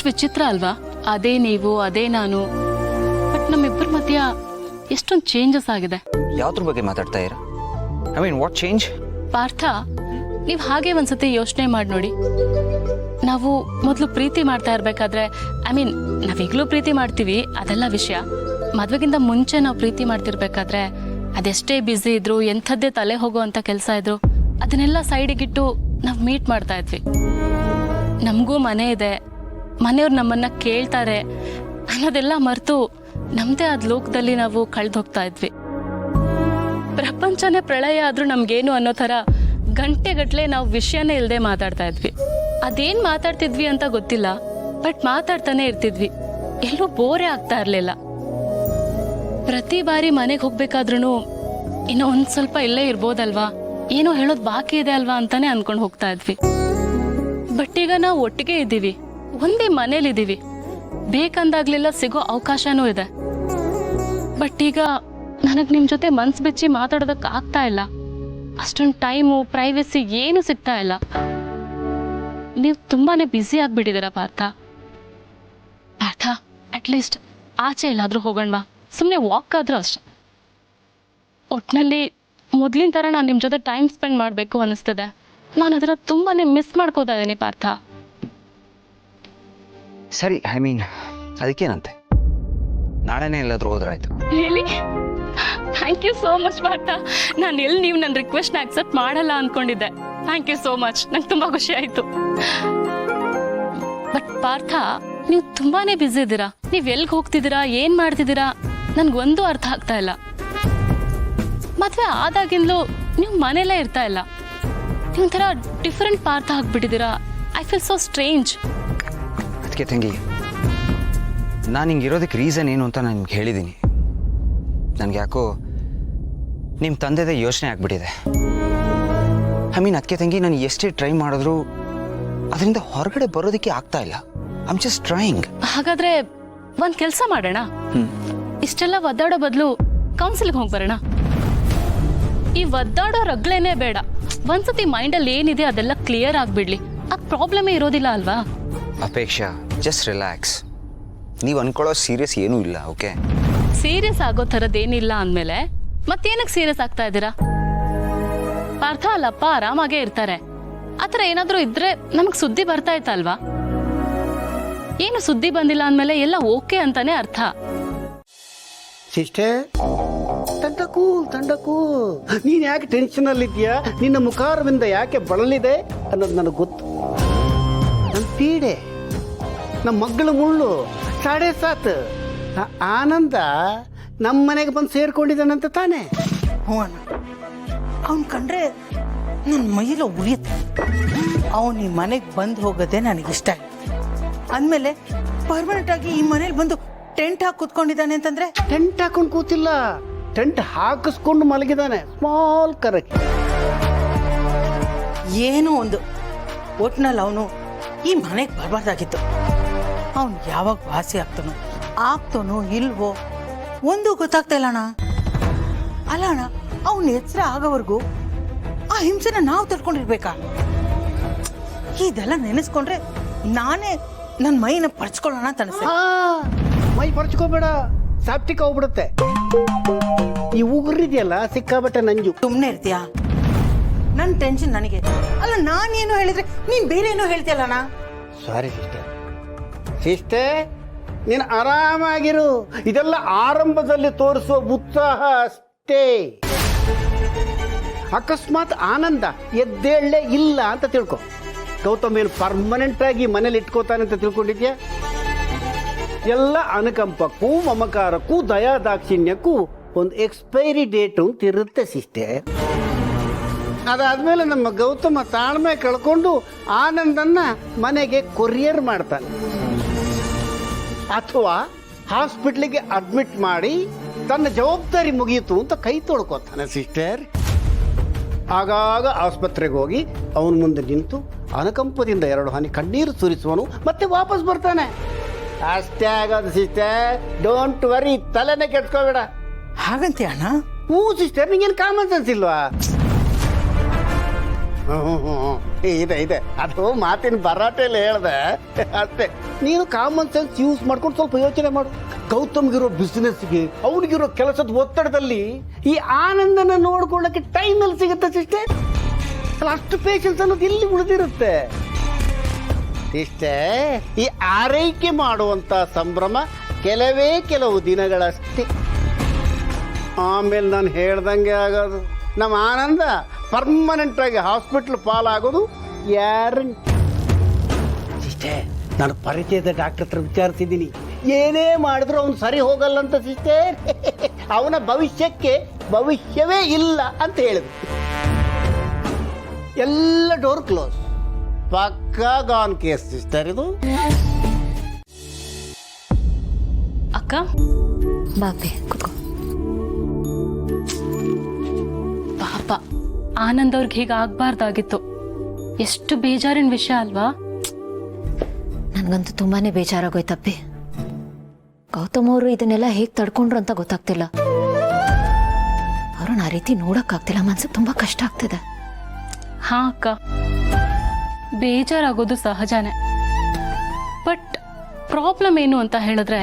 ವಿಚಿತ್ರ ಅಲ್ವಾ? ಅದೇ ನೀವು, ಅದೇ ನಾನು, ಬಟ್ ನಮ್ಮಿಬ್ಬರ ಮಧ್ಯ ಎಷ್ಟೊಂದು ಚೇಂಜಸ್ ಆಗಿದೆ. ಯಾವ್ದ್ರ ಬಗ್ಗೆ ಮಾತಾಡ್ತಾ ಇರ? I mean what change? Partha, ನೀವು ಹಾಗೆ ಒಂದ್ಸತಿ ಯೋಚನೆ ಮಾಡಿ ನೋಡಿ. ನಾವು ಮೊದಲು ಪ್ರೀತಿ ಮಾಡ್ತಾ ಇರ್ಬೇಕಾದ್ರೆ, ಐ ಮೀನ್ ನಾವೀಗಲೂ ಪ್ರೀತಿ ಮಾಡ್ತೀವಿ, ಅದೆಲ್ಲ ವಿಷಯ. ಮದ್ವೆಗಿಂತ ಮುಂಚೆ ನಾವು ಪ್ರೀತಿ ಮಾಡ್ತಿರ್ಬೇಕಾದ್ರೆ ಅದೆಷ್ಟೇ ಬ್ಯುಸಿ ಇದ್ರು, ಎಂಥದ್ದೇ ತಲೆ ಹೋಗುವಂತ ಕೆಲಸ ಇದ್ರು, ಅದನ್ನೆಲ್ಲ ಸೈಡಿಗಿಟ್ಟು ನಾವು ಮೀಟ್ ಮಾಡ್ತಾ ಇದ್ವಿ. ನಮಗೂ ಮನೆ ಇದೆ, ಮನೆಯವ್ರು ನಮ್ಮನ್ನ ಕೇಳ್ತಾರೆ ಅನ್ನೋದೆಲ್ಲ ಮರೆತು ನಮ್ದೇ ಆದ ಲೋಕದಲ್ಲಿ ನಾವು ಕಳೆದು ಹೋಗ್ತಾ ಇದ್ವಿ. ಪ್ರಪಂಚನೇ ಪ್ರಳಯ ಆದ್ರೂ ನಮ್ಗೇನು ಅನ್ನೋ ಥರ ಗಂಟೆಗಟ್ಲೆ ನಾವು ವಿಷಯನೇ ಇಲ್ಲದೆ ಮಾತಾಡ್ತಾ ಇದ್ವಿ. ಅದೇನ್ ಮಾತಾಡ್ತಿದ್ವಿ ಅಂತ ಗೊತ್ತಿಲ್ಲ, ಬಟ್ ಮಾತಾಡ್ತಾನೆ ಇರ್ತಿದ್ವಿ. ಎಲ್ಲೂ ಬೋರೇ ಆಗ್ತಾ ಇರ್ಲಿಲ್ಲ. ಪ್ರತಿ ಬಾರಿ ಮನೆಗೆ ಹೋಗ್ಬೇಕಾದ್ರೂ ಇನ್ನೂ ಒಂದ್ ಸ್ವಲ್ಪ ಇಲ್ಲೇ ಇರ್ಬೋದಲ್ವಾ, ಏನೋ ಹೇಳೋದು ಬಾಕಿ ಇದೆ ಅಲ್ವಾ ಅಂತಾನೆ ಅನ್ಕೊಂಡು ಹೋಗ್ತಾ ಇದ್ವಿ. ಬಟ್ ಈಗ ನಾವು ಒಟ್ಟಿಗೆ ಇದ್ದೀವಿ, ಒಂದೇ ಮನೇಲಿದ್ದೀವಿ, ಬೇಕಂದಾಗ್ಲೆಲ್ಲ ಸಿಗೋ ಅವಕಾಶನೂ ಇದೆ. ಬಟ್ ಈಗ ನನಗ್ ನಿಮ್ ಜೊತೆ ಮನ್ಸ್ ಬಿಚ್ಚಿ ಮಾತಾಡೋದಕ್ ಆಗ್ತಾ ಇಲ್ಲ. ಅಷ್ಟೊಂದು ಟೈಮು, ಪ್ರೈವಸಿ ಏನು ಸಿಗ್ತಾ ಇಲ್ಲ. ನೀವು ತುಂಬಾನೇ ಬ್ಯುಸಿ ಆಗ್ಬಿಟ್ಟಿದ್ದೀರಾ ಪಾರ್ಥ. ಅಟ್ಲೀಸ್ಟ್ ಆಚೆ ಎಲ್ಲಾದ್ರೂ ಹೋಗೋಣವಾ? ಸುಮ್ಮನೆ ವಾಕ್ ಆದ್ರೂ ಅಷ್ಟೆ. ಒಟ್ನಲ್ಲಿ ಮೊದ್ಲಿನ ಥರ ನಾನು ನಿಮ್ಮ ಜೊತೆ ಟೈಮ್ ಸ್ಪೆಂಡ್ ಮಾಡಬೇಕು ಅನಿಸ್ತದೆ. ನಾನು ಅದರ ತುಂಬಾನೇ ಮಿಸ್ ಮಾಡ್ಕೋತಾ ಇದ್ದೀನಿ ಪಾರ್ಥ. ಸರಿ, ಐ ಮೀನ್ ಅದಕ್ಕೇನಂತೆ, ನಾಳೆನೇ ಎಲ್ಲಾದ್ರೂ ಹೋದ್ರಾಯ್ತು. Thank you so much Partha. ನಾನು ಎಲ್ಲಿ ನೀವು ನನ್ನ ರಿಕ್ವೆಸ್ಟ್ನ ಅಕ್ಸೆಪ್ಟ್ ಮಾಡಲ್ಲ ಅನ್ಕೊಂಡಿದ್ದೆ. ಥ್ಯಾಂಕ್ ಯು ಸೋ ಮಚ್, ನಂಗೆ ತುಂಬಾ ಖುಷಿ ಆಯ್ತು. ಬಟ್ ಪಾರ್ಥ, ನೀವು ತುಂಬಾನೇ ಬ್ಯುಸಿ ಇದ್ದೀರಾ. ನೀವ್ ಎಲ್ಗೆ ಹೋಗ್ತಿದ್ದೀರಾ, ಏನ್ ಮಾಡ್ತಿದ್ದೀರಾ, ನನ್ಗೊಂದು ಅರ್ಥ ಆಗ್ತಾ ಇಲ್ಲ. ಮದ್ವೆ ಆದಾಗಿಂದಲೂ ನೀವು ಮನೆಯಲ್ಲೇ ಇರ್ತಾ ಇಲ್ಲ. ನೀವೊಂಥರ ಡಿಫರೆಂಟ್ ಪಾರ್ಥ ಆಗ್ಬಿಟ್ಟಿದ್ದೀರಾ. I feel so strange. ಅದಕ್ಕೆ ತಂಗಿ, ನಾನು ಹಿಂಗಿರೋದಕ್ಕೆ ರೀಸನ್ ಏನು ಅಂತ ನಾನು ನಿಮ್ಗೆ ಹೇಳಿದ್ದೀನಿ. ನನಗೆ ಯಾಕೋ ನಿಮ್ಮ ತಂದೆದ ಯೋಚನೆ ಆಗ್ಬಿಟ್ಟಿದೆ. ಐ ಮೀನ್ ಅದಕ್ಕೆ ತಂಗಿ, ನಾನು ಎಷ್ಟೇ ಟ್ರೈ ಮಾಡಿದ್ರು ಅದರಿಂದ ಹೊರಗಡೆ ಬರೋದಕ್ಕೆ ಆಗ್ತಾ ಇಲ್ಲ. I am just trying. ಹಾಗಾದ್ರೆ ಒಂದ್ ಕೆಲಸ ಮಾಡೋಣ. ಇಷ್ಟೆಲ್ಲ ಒದ್ದಾಡೋ ಬದಲು ಕೌನ್ಸಿಲ್ಗೆ ಹೋಗಿ ಬರೋಣ. ಈ ಒದ್ದಾಡೋ ರಗ್ಲೇನೆ ಬೇಡ. ಒಂದ್ಸತಿ ಮೈಂಡಲ್ಲಿ ಏನಿದೆ ಅದೆಲ್ಲ ಕ್ಲಿಯರ್ ಆಗ್ಬಿಡ್ಲಿ. ಆ ಪ್ರಾಬ್ಲಮೇ ಇರೋದಿಲ್ಲ ಅಲ್ವಾ? Apeksha, just relax. ನೀವು ಅನ್ಕೊಳ್ಳೋ ಸೀರಿಯಸ್ ಏನೂ ಇಲ್ಲ. ಓಕೆ, ಸೀರಿಯಸ್ ಆಗೋ ಥರದ್ದೇನಿಲ್ಲ ಅಂದಮೇಲೆ ಮತ್ತೇನಕ್ಕೆ ಸೀರಿಯಸ್ ಆಗ್ತಾ ಇದ್ದೀರಾ? ಪಾರ್ಥ ಅಲ್ಲಪ್ಪ ಆರಾಮಾಗೇ ಇರ್ತಾರೆ. ಆತರ ಏನಾದ್ರೂ ಇದ್ರೆ ನಮಗ್ ಸುದ್ದಿ ಬರ್ತಾ ಇತ್ತಲ್ವಾ? ಏನು ಸುದ್ದಿ ಬಂದಿಲ್ಲ ಅಂದ್ಮೇಲೆ ಎಲ್ಲ ಓಕೆ ಅಂತಾನೆ ಅರ್ಥ. ಸಿಸ್ಟರ್, ತಂಡಕೂ ನೀನ್ ಯಾಕೆ ಟೆನ್ಷನ್ ಅಲ್ಲಿದ್ಯಾ? ನಿನ್ನ ಮುಖಾರವಿಂದ ಯಾಕೆ ಬಳಲಿದೆ ಅನ್ನೋದು ನನಗೆ ಗೊತ್ತು. ನನ್ನ ಪೀಡೆ, ನಮ್ಮ ಮಗಳ ಮುಳ್ಳು, 7:30 ಆನಂದ ನಮ್ಮ ಮನೆಗೆ ಬಂದು ಸೇರ್ಕೊಂಡಿದ್ದಾನಂತ ತಾನೆ? ಹ್ಞೂ ಅಣ್ಣ, ಅವನ್ ಕಂಡ್ರೆ ನನ್ನ ಮೈಲ ಉಳಿಯುತ್ತೆ. ಅವನು ಈ ಮನೆಗೆ ಬಂದು ಹೋಗೋದೇ ನನಗಿಷ್ಟ ಆಯ್ತು. ಅಂದಮೇಲೆ ಪರ್ಮನೆಂಟ್ ಆಗಿ ಈ ಮನೇಲಿ ಬಂದು ಟೆಂಟ್ ಹಾಕಿ ಕೂತ್ಕೊಂಡಿದ್ದಾನೆ ಅಂತಂದ್ರೆ? ಟೆಂಟ್ ಹಾಕೊಂಡು ಕೂತಿಲ್ಲ, ಟೆಂಟ್ ಹಾಕಿಸ್ಕೊಂಡು ಮಲಗಿದ್ದಾನೆ. Small correct. ಏನೋ ಒಂದು ಒಟ್ನಲ್ಲಿ ಅವನು ಈ ಮನೆಗೆ ಬರಬಾರ್ದಾಗಿತ್ತು. ಅವನು ಯಾವಾಗ ವಾಸಿ ಆಗ್ತಾನೋ ಇಲ್ವೋ ಒಂದು ಗೊತ್ತಾಗ್ತಾ ಇಲ್ಲ ಅಣ್ಣ. ಅಲ್ಲ ಅಣ್ಣ, ಅವನ ಹೆಸರು ಆಗೋವರೆಗೂ ಆ ಹಿಂಸೆನ ನಾವು ತಡ್ಕೊಂಡಿರ್ಬೇಕಾ? ಇದೆಲ್ಲ ನೆನೆಸ್ಕೊಂಡ್ರೆ ನಾನೇ ನನ್ನ ಮೈನ ಪರ್ಚ್ಕೊಳ್ಳೋಣ ಅಂತ ಅನ್ಸ. ಮೈ ಪರ್ಚ್ಕೋಬೇಡ, ಸಾಪ್ಟಿಕ್ ಹೋಗ್ಬಿಡುತ್ತೆ. ಈ ಉಗುರಿದೆಯಲ್ಲ ಸಿಕ್ಕಾಬಟ್ಟೆ ನಂಜು. ಸುಮ್ಮನೆ ಇರ್ತೀಯಾ? ನನ್ನ ಟೆನ್ಷನ್ ನನಗೆ. ಅಲ್ಲ, ನಾನೇನು ಹೇಳಿದ್ರೆ ನೀನ್ ಬೇರೆ ಏನೋ ಹೇಳ್ತೀಯಲ್ಲಣ್ಣ. ಸಾರಿ ಸಿಸ್ಟರ್, ನೀನು ಆರಾಮಾಗಿರು. ಇದೆಲ್ಲ ಆರಂಭದಲ್ಲಿ ತೋರಿಸುವ ಉತ್ಸಾಹ ಅಷ್ಟೇ. ಅಕಸ್ಮಾತ್ ಆನಂದ ಎದ್ದೇಳಲೇ ಇಲ್ಲ ಅಂತ ತಿಳ್ಕೊ, ಗೌತಮ್ ಏನು ಪರ್ಮನೆಂಟ್ ಆಗಿ ಮನೇಲಿ ಇಟ್ಕೋತಾನೆ ಅಂತ ತಿಳ್ಕೊಂಡಿದ್ಯಾ? ಎಲ್ಲ ಅನುಕಂಪಕ್ಕೂ, ಮಮಕಾರಕ್ಕೂ, ದಯಾದಾಕ್ಷಿಣ್ಯಕ್ಕೂ ಒಂದು ಎಕ್ಸ್ಪೈರಿ ಡೇಟ್ ಅಂತ ಇರುತ್ತೆ ಸಿಸ್ಟರ್. ಅದಾದ್ಮೇಲೆ ನಮ್ಮ ಗೌತಮ ತಾಳ್ಮೆ ಕಳ್ಕೊಂಡು ಆನಂದನ್ನ ಮನೆಗೆ ಕೊರಿಯರ್ ಮಾಡ್ತಾನೆ, ಅಥವಾ ಹಾಸ್ಪಿಟ್ಲಿಗೆ ಅಡ್ಮಿಟ್ ಮಾಡಿ ತನ್ನ ಜವಾಬ್ದಾರಿ ಮುಗಿಯಿತು ಅಂತ ಕೈ ತೊಳ್ಕೊತಾನೆ ಸಿಸ್ಟರ್. ಆಗಾಗ ಆಸ್ಪತ್ರೆಗೆ ಹೋಗಿ ಅವನ ಮುಂದೆ ನಿಂತು ಅನುಕಂಪದಿಂದ 2 ಹನಿ ಕಣ್ಣೀರು ಸುರಿಸುವನು, ಮತ್ತೆ ವಾಪಸ್ ಬರ್ತಾನೆ. ಅಷ್ಟೇ ಆಗೋದು ಸಿಸ್ಟರ್. ಡೋಂಟ್ ವರಿ, ತಲೆನೇ ಕೆಡ್ಸ್ಕೋಬೇಡ. ಹಾಗಂತೆ ಅಣ್ಣ? ಹ್ಞೂ ಸಿಸ್ಟರ್, ನಿಂಗೇನು ಕಾಮನ್ ಸೆನ್ಸ್ ಇಲ್ವಾ? ಇದೆ ಅದು ಮಾತಿನ ಭರಾಟೆಯಲ್ಲಿ ಹೇಳ್ದೆ ಅಷ್ಟೇ. ನೀನು ಕಾಮನ್ ಸೆನ್ಸ್ ಯೂಸ್ ಮಾಡ್ಕೊಂಡು ಸ್ವಲ್ಪ ಯೋಚನೆ ಮಾಡು. ಗೌತಮ್ಗಿರೋ ಬಿಸ್ನೆಸ್ಗೆ ಅವನಿಗಿರೋ ಕೆಲಸದ ಒತ್ತಡದಲ್ಲಿ ಈ ಆನಂದನ ನೋಡ್ಕೊಳ್ಳೋಕೆ ಟೈಮ್ ಎಲ್ಲಿ ಸಿಗುತ್ತೆ ಸಿಸ್ಟರ್? ಅಷ್ಟು ಪೇಷನ್ಸ್ ಅನ್ನೋದು ಇಲ್ಲಿ ಉಳಿದಿರುತ್ತೆ ಇಷ್ಟೇ. ಈ ಆರೈಕೆ ಮಾಡುವಂತ ಸಂಭ್ರಮ ಕೆಲವು ದಿನಗಳಷ್ಟೇ. ಆಮೇಲೆ ನಾನು ಹೇಳ್ದಂಗೆ ಆಗೋದು. ನಮ್ಮ ಆನಂದ ಪರ್ಮನೆಂಟ್ ಆಗಿ ಹಾಸ್ಪಿಟ್ಲ್ ಪಾಲಾಗೋದು ಗ್ಯಾರಂಟಿ. ಸಿಸ್ಟೇ, ನಾನು ಪರಿಚಯದ ಡಾಕ್ಟರ್ ಹತ್ರ ವಿಚಾರಿಸಿದ್ದೀನಿ. ಏನೇ ಮಾಡಿದ್ರು ಅವನು ಸರಿ ಹೋಗಲ್ಲ ಅಂತ ಸಿಸ್ಟರ್. ಅವನ ಭವಿಷ್ಯಕ್ಕೆ ಭವಿಷ್ಯವೇ ಇಲ್ಲ ಅಂತ ಹೇಳಿದ್ರು. ಎಲ್ಲ ಡೋರ್ ಕ್ಲೋಸ್, ಪಕ್ಕಾ ಗಾನ್ ಕೇಸ್ ಸಿಸ್ಟರ್ ಇದು. ಅಕ್ಕ ಬಾಪೆ ಕುತ್ಕೋ. ಪಾಪ ಆನಂದ್ ಅವ್ರಿಗೆ ಹೀಗೆ ಆಗ್ಬಾರ್ದಾಗಿತ್ತು. ಎಷ್ಟು ಬೇಜಾರಿನ ವಿಷಯ ಅಲ್ವಾ? ನನ್ಗಂತೂ ತುಂಬಾನೇ ಬೇಜಾರಾಗೋಯ್ತಪ್ಪಿ. ಗೌತಮ್ ಅವರು ಇದನ್ನೆಲ್ಲ ಹೇಗೆ ತಡ್ಕೊಂಡ್ರು ಅಂತ ಗೊತ್ತಾಗ್ತಿಲ್ಲ. ಅವ್ರನ್ನ ಆ ರೀತಿ ನೋಡಕ್ಕಾಗ್ತಿಲ್ಲ. ಮನ್ಸಿಗೆ ತುಂಬಾ ಕಷ್ಟ ಆಗ್ತಿದೆ. ಹಾ ಅಕ್ಕ, ಬೇಜಾರಾಗೋದು ಸಹಜನೇ. ಬಟ್ ಪ್ರಾಬ್ಲಮ್ ಏನು ಅಂತ ಹೇಳಿದ್ರೆ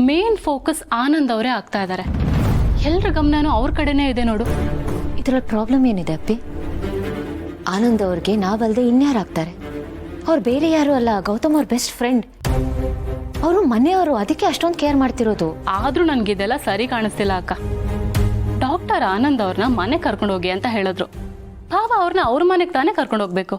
ಮೇನ್ ಫೋಕಸ್ ಆನಂದ್ ಅವರೇ ಆಗ್ತಾ ಇದ್ದಾರೆ. ಎಲ್ಲರ ಗಮನನೂ ಅವ್ರ ಕಡೆನೇ ಇದೆ ನೋಡು. ಇದ್ರಲ್ಲಿ ಪ್ರಾಬ್ಲಮ್ ಏನಿದೆ ಅಪ್ಪಿ? ಆನಂದ್ ಅವ್ರಿಗೆ ನಾವಲ್ದೆ ಇನ್ಯಾರಾಗ್ತಾರೆ? ಅವ್ರು ಬೇರೆ ಯಾರು ಅಲ್ಲ, ಗೌತಮ್ ಅವ್ರ ಬೆಸ್ಟ್ ಫ್ರೆಂಡ್. ಅವರು ಮನೆಯವರು, ಅದಕ್ಕೆ ಅಷ್ಟೊಂದು ಕೇರ್ ಮಾಡ್ತಿರೋದು. ಆದ್ರೂ ನನ್ಗಿದೆಲ್ಲ ಸರಿ ಕಾಣಿಸ್ತಿಲ್ಲ ಅಕ್ಕ. ಡಾಕ್ಟರ್ ಆನಂದ್ ಅವ್ರನ್ನ ಮನೆ ಕರ್ಕೊಂಡು ಹೋಗಿ ಅಂತ ಹೇಳಿದ್ರು. ಭಾವ ಅವ್ರನ್ನ ಅವ್ರ ಮನೆಗೆ ತಾನೇ ಕರ್ಕೊಂಡು ಹೋಗ್ಬೇಕು.